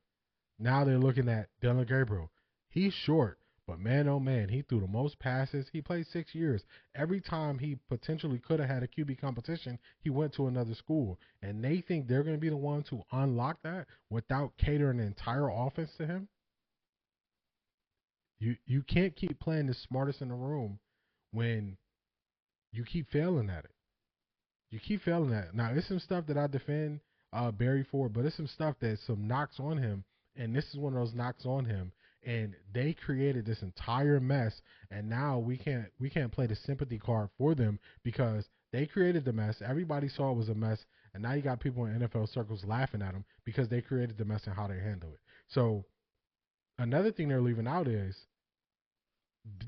Now they're looking at Dillon Gabriel. He's short, but man, oh man, he threw the most passes. He played 6 years. Every time he potentially could have had a QB competition, he went to another school. And they think they're going to be the ones to unlock that without catering the entire offense to him. You can't keep playing the smartest in the room when you keep failing at it. You keep failing at it. Now, there's some stuff that I defend Barry for, but it's some stuff that's some knocks on him, and this is one of those knocks on him. And they created this entire mess, and now we can't play the sympathy card for them because they created the mess. Everybody saw it was a mess, and now you got people in NFL circles laughing at them because they created the mess and how they handle it. So another thing they're leaving out is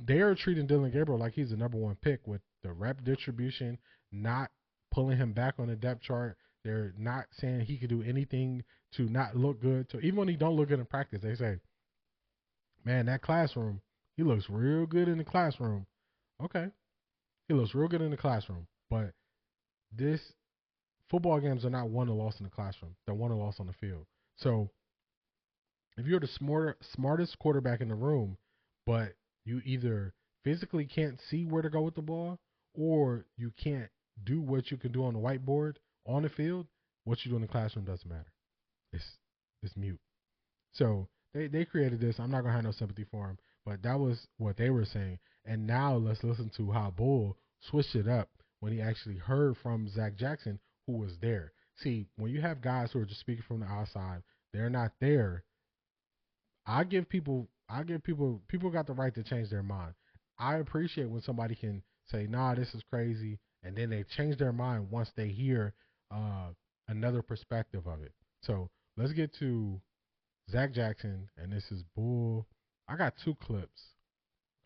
they are treating Dillon Gabriel like he's the number one pick with the rep distribution, not pulling him back on the depth chart. They're not saying he could do anything to not look good. So even when he don't look good in practice, they say, man, that classroom, he looks real good in the classroom. Okay. He looks real good in the classroom. But this football games are not won or lost in the classroom. They're won or lost on the field. So if you're the smartest quarterback in the room, but you either physically can't see where to go with the ball or you can't do what you can do on the whiteboard on the field, what you do in the classroom doesn't matter. It's mute. So they created this. I'm not going to have no sympathy for him, but that was what they were saying. And now let's listen to how Bull switched it up when he actually heard from Zach Jackson, who was there. See, when you have guys who are just speaking from the outside, they're not there. People got the right to change their mind. I appreciate when somebody can say, nah, this is crazy, and then they change their mind once they hear another perspective of it. So let's get to Zach Jackson, and this is Bull. I got two clips.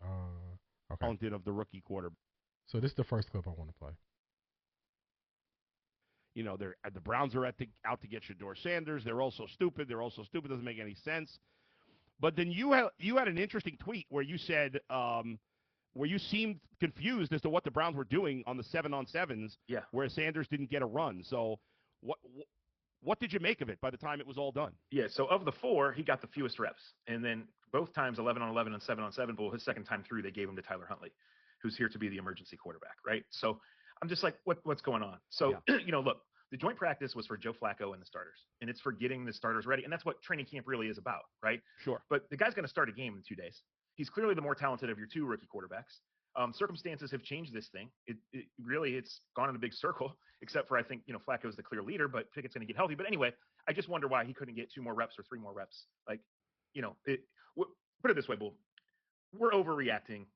Okay. Talented of the rookie quarterback. So this is the first clip I want to play. You know, the Browns are out to get Shedeur Sanders. They're also stupid. Doesn't make any sense. But then you had an interesting tweet where you said where you seemed confused as to what the Browns were doing on the 7-on-7s. Yeah. Where Sanders didn't get a run. So what did you make of it by the time it was all done? Yeah, so of the four, he got the fewest reps. And then both times, 11-on-11 and 7-on-7, but his second time through, they gave him to Tyler Huntley, who's here to be the emergency quarterback, right? So I'm just like, what's going on? So, look, the joint practice was for Joe Flacco and the starters, and it's for getting the starters ready. And that's what training camp really is about, right? Sure. But the guy's going to start a game in 2 days. He's clearly the more talented of your two rookie quarterbacks. Circumstances have changed this thing. It's gone in a big circle, except for I think, Flacco's the clear leader, but Pickett's going to get healthy. But anyway, I just wonder why he couldn't get 2 more reps or 3 more reps. Like, put it this way, Bull. We're overreacting,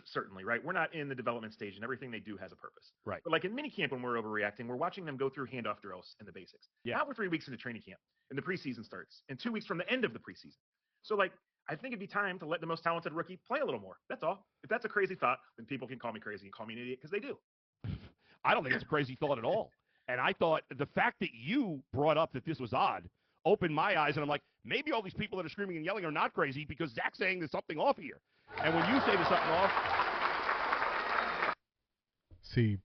certainly, right? We're not in the development stage, and everything they do has a purpose. Right. But like in minicamp, when we're overreacting, we're watching them go through handoff drills and the basics. Yeah. Now we're 3 weeks into training camp, and the preseason starts, and 2 weeks from the end of the preseason. So, like, I think it'd be time to let the most talented rookie play a little more. That's all. If that's a crazy thought, then people can call me crazy and call me an idiot because they do. I don't think it's a crazy thought at all. And I thought the fact that you brought up that this was odd opened my eyes, and I'm like, maybe all these people that are screaming and yelling are not crazy because Zach's saying there's something off here. And when you say there's something off. See,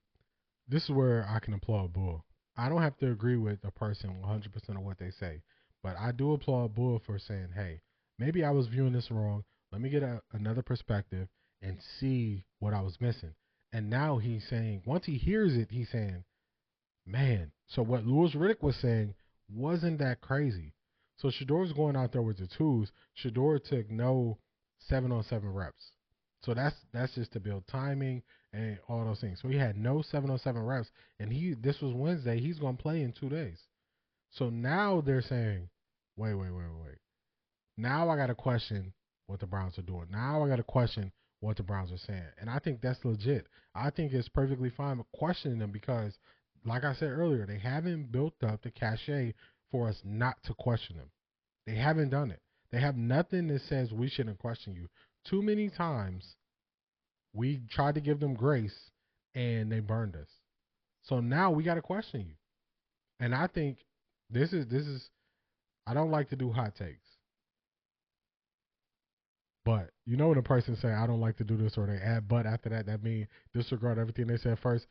this is where I can applaud Bull. I don't have to agree with a person 100% of what they say, but I do applaud Bull for saying, hey, maybe I was viewing this wrong. Let me get another perspective and see what I was missing. And now he's saying, once he hears it, he's saying, man, so what Louis Riddick was saying wasn't that crazy. So Shedeur's going out there with the twos. Shedeur took no 7-on-7 reps. So that's just to build timing and all those things. So he had no 7-on-7 reps, and this was Wednesday. He's going to play in 2 days. So now they're saying, wait. Now I got to question what the Browns are doing. Now I got to question what the Browns are saying. And I think that's legit. I think it's perfectly fine questioning them because, like I said earlier, they haven't built up the cachet for us not to question them. They haven't done it. They have nothing that says we shouldn't question you. Too many times we tried to give them grace and they burned us. So now we got to question you. And I think This is. I don't like to do hot takes, but you know when a person say I don't like to do this or they add but after that, that means disregard everything they said first.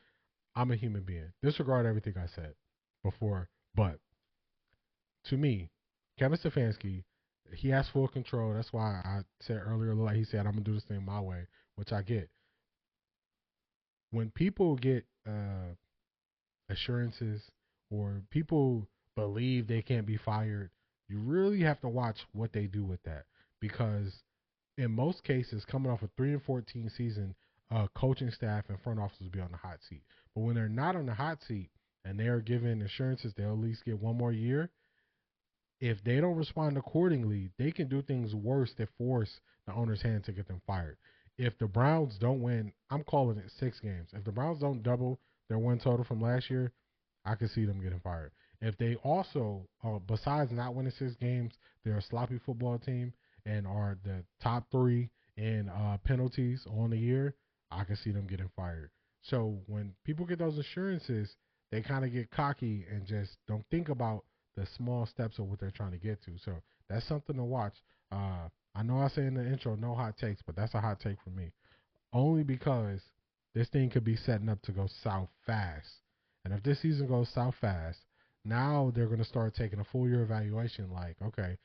I'm a human being. Disregard everything I said before, but to me, Kevin Stefanski, he has full control. That's why I said earlier, like he said, I'm gonna do this thing my way, which I get. When people get assurances or people believe they can't be fired, you really have to watch what they do with that, because in most cases, coming off a 3-14 season, coaching staff and front office will be on the hot seat. But when they're not on the hot seat and they are given assurances they'll at least get one more year, if they don't respond accordingly, they can do things worse that force the owner's hand to get them fired. If the Browns don't win, I'm calling it 6 games. If the Browns don't double their win total from last year, I can see them getting fired. If they also, besides not winning 6 games, they're a sloppy football team and are the top 3 in penalties on the year, I can see them getting fired. So when people get those assurances, they kind of get cocky and just don't think about the small steps of what they're trying to get to. So that's something to watch. I know I say in the intro, no hot takes, but that's a hot take for me. Only because this thing could be setting up to go south fast. And if this season goes south fast, now they're going to start taking a full year evaluation like, okay,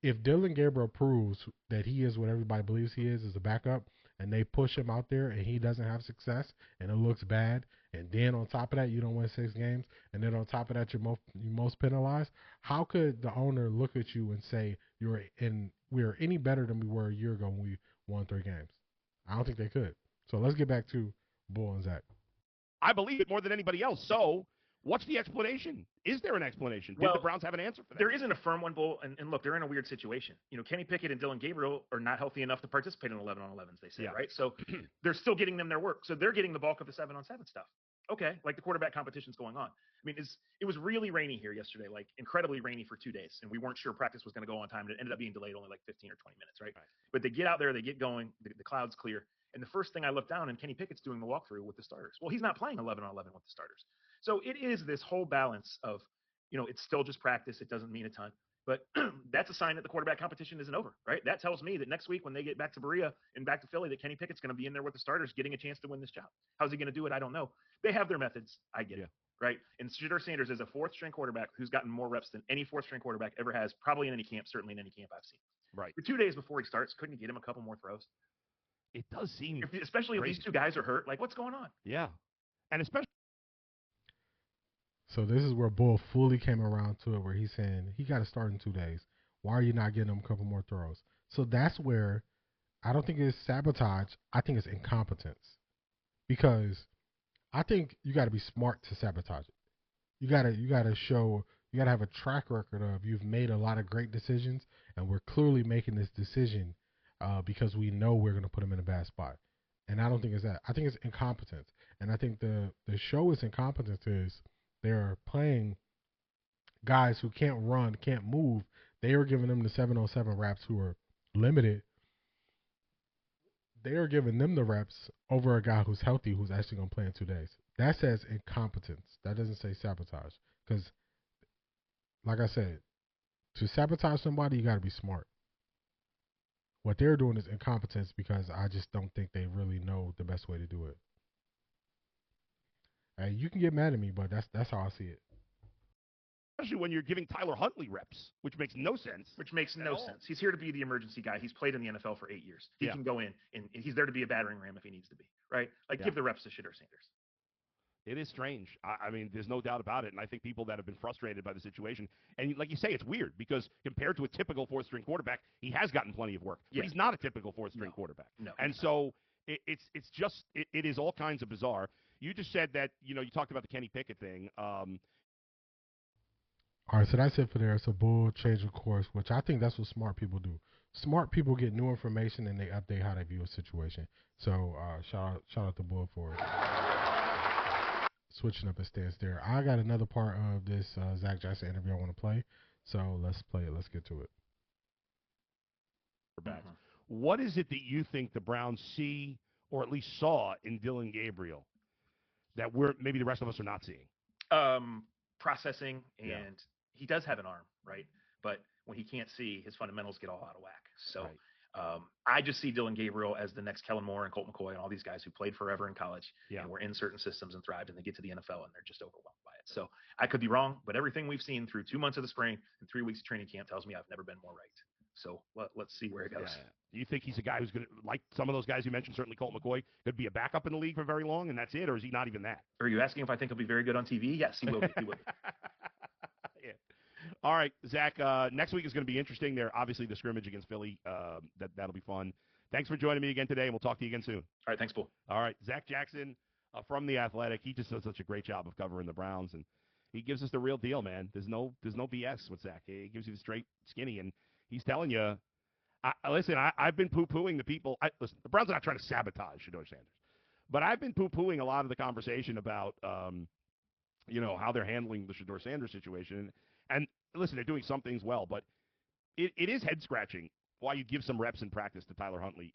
if Dylan Gabriel proves that he is what everybody believes he is a backup, and they push him out there and he doesn't have success and it looks bad, and then on top of that you don't win 6 games, and then on top of that you're most penalized, how could the owner look at you and say we're any better than we were a year ago when we won 3 games? I don't think they could. So let's get back to Bull and Zach. I believe it more than anybody else. So what's the explanation? Is there an explanation? Did the Browns have an answer for that? There isn't a firm one, Bull. And look, they're in a weird situation. You know, Kenny Pickett and Dylan Gabriel are not healthy enough to participate in 11-on-11s, they say, right? So they're still getting them their work. So they're getting the bulk of the 7-on-7 stuff. Okay, like the quarterback competition's going on. I mean, it was really rainy here yesterday, like incredibly rainy for 2 days. And we weren't sure practice was going to go on time. And it ended up being delayed only like 15 or 20 minutes, right? But they get out there, they get going, the clouds clear. And the first thing I look down and Kenny Pickett's doing the walkthrough with the starters. Well, he's not playing 11-on-11 with the starters. So it is this whole balance of, you know, it's still just practice. It doesn't mean a ton. But that's a sign that the quarterback competition isn't over, right? That tells me that next week when they get back to Berea and back to Philly, that Kenny Pickett's going to be in there with the starters getting a chance to win this job. How's he going to do it? I don't know. They have their methods. I get it, right? And Shedeur Sanders is a 4th-string quarterback who's gotten more reps than any 4th-string quarterback ever has, probably in any camp, certainly in any camp I've seen. Right. For 2 days before he starts, couldn't you get him a couple more throws? It does seem especially if these 2 guys are hurt. Like, what's going on? Yeah. And especially. So this is where Bull fully came around to it, where he's saying he got to start in 2 days. Why are you not getting him a couple more throws? So that's where I don't think it's sabotage. I think it's incompetence, because I think you got to be smart to sabotage it. You got to show, you got to have a track record of you've made a lot of great decisions, and we're clearly making this decision because we know we're going to put him in a bad spot. And I don't think it's that. I think it's incompetence. And I think the show is incompetence is they're playing guys who can't run, can't move. They are giving them the 7-on-7 reps who are limited. They are giving them the reps over a guy who's healthy, who's actually going to play in 2 days. That says incompetence. That doesn't say sabotage. Because, like I said, to sabotage somebody, you got to be smart. What they're doing is incompetence, because I just don't think they really know the best way to do it. Hey, you can get mad at me, but that's how I see it. Especially when you're giving Tyler Huntley reps, which makes no sense. Which makes no sense. He's here to be the emergency guy. He's played in the NFL for 8 years. He can go in, and he's there to be a battering ram if he needs to be, right? Like, give the reps to Shedeur Sanders. It is strange. I mean, there's no doubt about it. And I think people that have been frustrated by the situation, and like you say, it's weird because compared to a typical 4th-string quarterback, he has gotten plenty of work. But he's not a typical 4th-string quarterback. No. And so it is all kinds of bizarre. You just said that, you talked about the Kenny Pickett thing. All right, so that's it for there. It's a Bull change of course, which I think that's what smart people do. Smart people get new information and they update how they view a situation. So shout out to Bull for switching up his stance there. I got another part of this Zach Jackson interview I want to play. So let's play it. Let's get to it. What is it that you think the Browns see, or at least saw, in Dylan Gabriel that maybe the rest of us are not seeing? processing, and Yeah. he does have an arm, right? But when he can't see, his fundamentals get all out of whack. So Right. I just see Dylan Gabriel as the next Kellen Moore and Colt McCoy and all these guys who played forever in college Yeah. and were in certain systems and thrived, and they get to the NFL and they're just overwhelmed by it. So I could be wrong, but everything we've seen through 2 months of the spring and 3 weeks of training camp tells me I've never been more right. So let's see where it goes. Yeah. Do you think he's a guy who's going to, like some of those guys you mentioned, certainly Colt McCoy, could be a backup in the league for very long, and that's it, or is he not even that? Are you asking if I think he'll be very good on TV? Yes, he will be. He will be. Yeah. All right, Zach, next week is going to be interesting. There, obviously, the scrimmage against Philly, that'll be fun. Thanks for joining me again today, and we'll talk to you again soon. All right, thanks, Paul. All right, Zach Jackson from The Athletic. He just does such a great job of covering the Browns, and he gives us the real deal, man. There's no BS with Zach. He gives you the straight skinny, and he's telling you, listen, I've been poo-pooing the people. Listen, the Browns are not trying to sabotage Shedeur Sanders, but I've been poo-pooing a lot of the conversation about, how they're handling the Shedeur Sanders situation. And listen, they're doing some things well, but it is head-scratching why you give some reps in practice to Tyler Huntley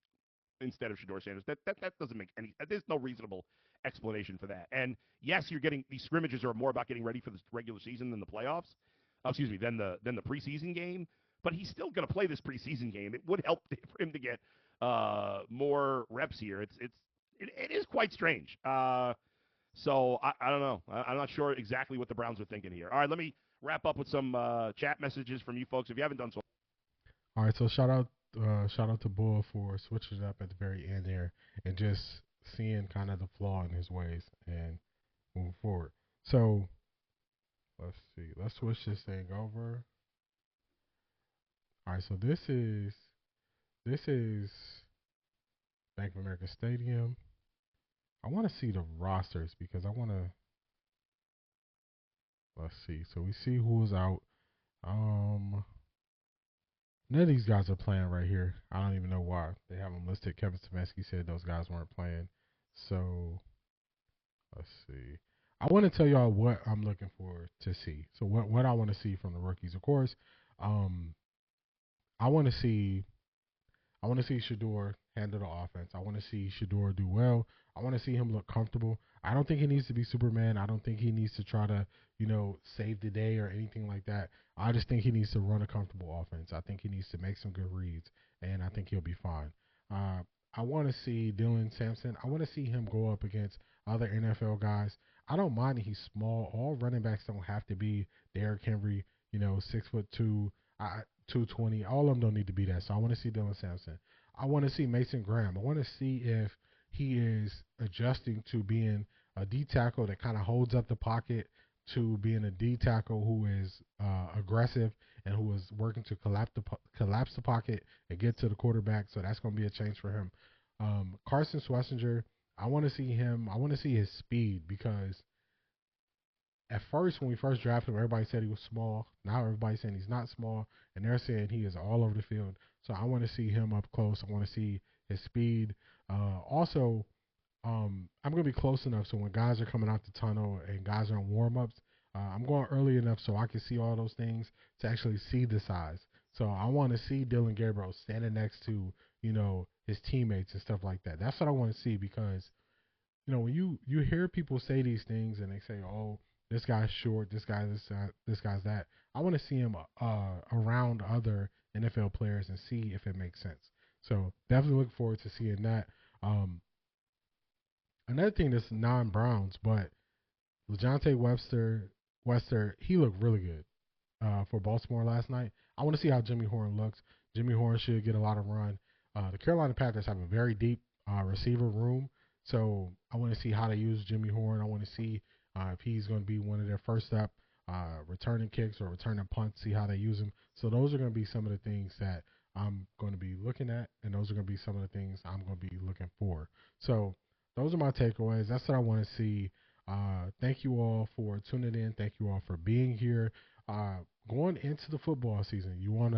instead of Shedeur Sanders. That doesn't make any – there's no reasonable explanation for that. And, yes, you're getting – these scrimmages are more about getting ready for the regular season than the playoffs. Than the preseason game. But he's still going to play this preseason game. It would help for him to get more reps here. It is quite strange. So I don't know. I'm not sure exactly what the Browns are thinking here. All right, let me wrap up with some chat messages from you folks if you haven't done so. All right, so shout out to Bull for switching it up at the very end there and just seeing kind of the flaw in his ways and moving forward. So let's see. Let's switch this thing over. All right, so this is Bank of America Stadium. I want to see the rosters because I want to. Let's see. So we see who's out. None of these guys are playing right here. I don't even know why they have them listed. Kevin Stefanski said those guys weren't playing. So let's see. I want to tell y'all what I'm looking for to see. So what I want to see from the rookies, of course. I want to see Shedeur handle the offense. I want to see Shedeur do well. I want to see him look comfortable. I don't think he needs to be Superman. I don't think he needs to try to, save the day or anything like that. I just think he needs to run a comfortable offense. I think he needs to make some good reads, and I think he'll be fine. I want to see Dylan Sampson. I want to see him go up against other NFL guys. I don't mind that he's small. All running backs don't have to be Derrick Henry, 6'2", 220. All of them don't need to be that. So I want to see Dylan Sampson. I want to see Mason Graham. I want to see if he is adjusting to being a D tackle that kind of holds up the pocket to being a D tackle who is aggressive and who is working to collapse the pocket and get to the quarterback. So that's going to be a change for him. Carson Schlesinger, I want to see him. I want to see his speed because at first, when we first drafted him, everybody said he was small. Now everybody's saying he's not small, and they're saying he is all over the field. So I want to see him up close. I want to see his speed. Also, I'm going to be close enough so when guys are coming out the tunnel and guys are on warm-ups, I'm going early enough so I can see all those things to actually see the size. So I want to see Dylan Gabriel standing next to, his teammates and stuff like that. That's what I want to see because, when you hear people say these things and they say, oh, this guy's short, this guy's that. I want to see him around other NFL players and see if it makes sense. So definitely look forward to seeing that. Another thing that's non-Browns, but LeJohntay Wester, he looked really good for Baltimore last night. I want to see how Jimmy Horn looks. Jimmy Horn should get a lot of run. The Carolina Panthers have a very deep receiver room, so I want to see how they use Jimmy Horn. I want to see if he's going to be one of their first step returning kicks or returning punts, see how they use him. So those are going to be some of the things that I'm going to be looking at, and those are going to be some of the things I'm going to be looking for. So those are my takeaways. That's what I want to see. Thank you all for tuning in. Thank you all for being here. Going into the football season, you want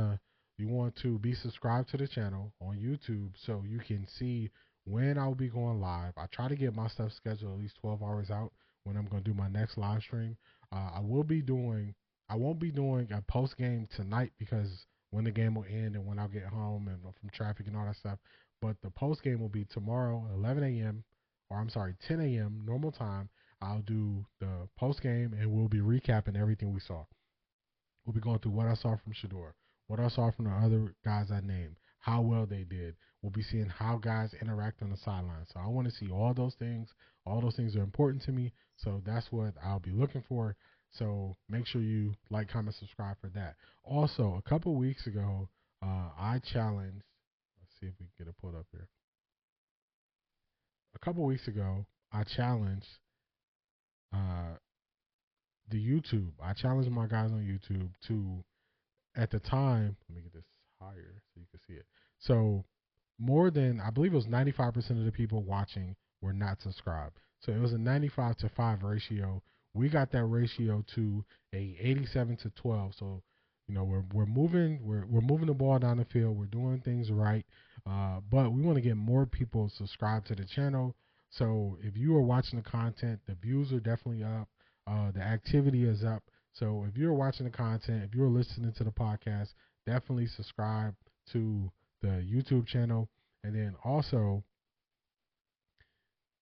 to be subscribed to the channel on YouTube so you can see when I'll be going live. I try to get my stuff scheduled at least 12 hours out when I'm going to do my next live stream. I won't be doing a post game tonight because when the game will end and when I'll get home and from traffic and all that stuff. But the post game will be tomorrow, 10 a.m. normal time. I'll do the post game, and we'll be recapping everything we saw. We'll be going through what I saw from Shedeur, what I saw from the other guys I named, how well they did. We'll be seeing how guys interact on the sideline. So I want to see all those things. All those things are important to me. So that's what I'll be looking for. So make sure you like, comment, subscribe for that. Also, a couple weeks ago, I challenged. Let's see if we can get it pulled up here. A couple weeks ago, I challenged the YouTube. I challenged my guys on YouTube to, at the time, let me get this higher so you can see it. So more than, I believe it was 95% of the people watching were not subscribed. So it was a 95-5 ratio. We got that ratio to a 87-12. So, you know, we're moving the ball down the field. We're doing things right. But we want to get more people subscribed to the channel. So if you are watching the content, the views are definitely up. The activity is up. So if you're watching the content, if you're listening to the podcast, definitely subscribe to the YouTube channel. And then also,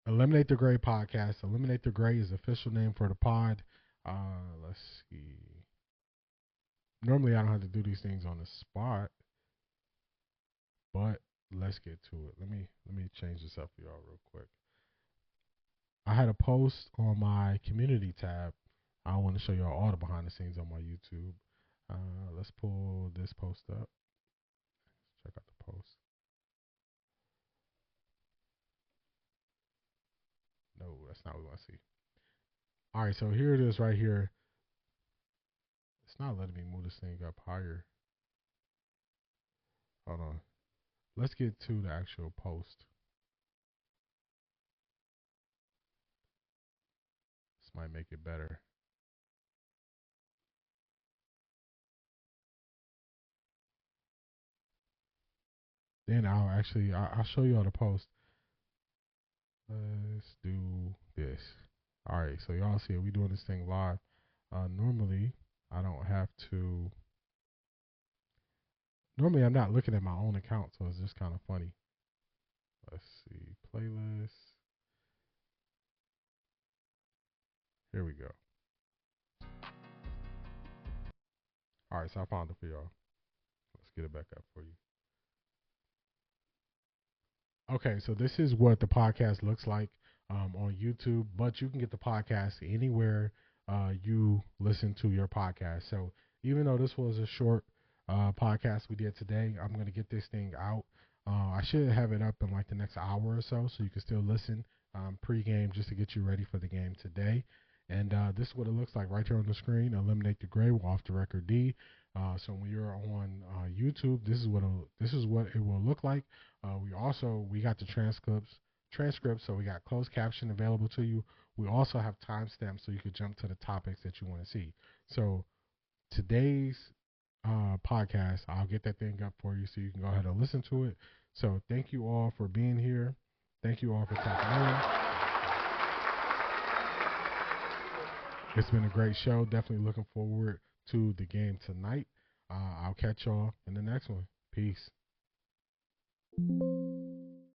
Eliminate the Gray podcast. Eliminate the Gray is the official name for the pod. Let's see. Normally, I don't have to do these things on the spot, but let's get to it. Let me change this up for y'all real quick. I had a post on my community tab. I want to show y'all all the behind the scenes on my YouTube. Let's pull this post up. Check out the post. No, that's not what we want to see. All right, so here it is right here. It's not letting me move this thing up higher. Hold on. Let's get to the actual post. This might make it better. Then I'll show you all the post. Let's do this. All right, so y'all see it. We doing this thing live. Normally, I don't have to. Normally, I'm not looking at my own account, so it's just kind of funny. Let's see, playlist. Here we go. All right, so I found it for y'all. Let's get it back up for you. Okay, so this is what the podcast looks like on YouTube, but you can get the podcast anywhere you listen to your podcast. So even though this was a short podcast we did today, I'm going to get this thing out. I should have it up in like the next hour or so you can still listen pre-game just to get you ready for the game today. And this is what it looks like right here on the screen. Eliminate the Gray off the record D. So when you're on YouTube, this is what it will look like. We got the transcripts, so we got closed caption available to you. We also have timestamps so you could jump to the topics that you want to see. So today's podcast, I'll get that thing up for you so you can go ahead and listen to it. So thank you all for being here. Thank you all for tapping in. It's been a great show. Definitely looking forward to the game tonight. I'll catch y'all in the next one. Peace.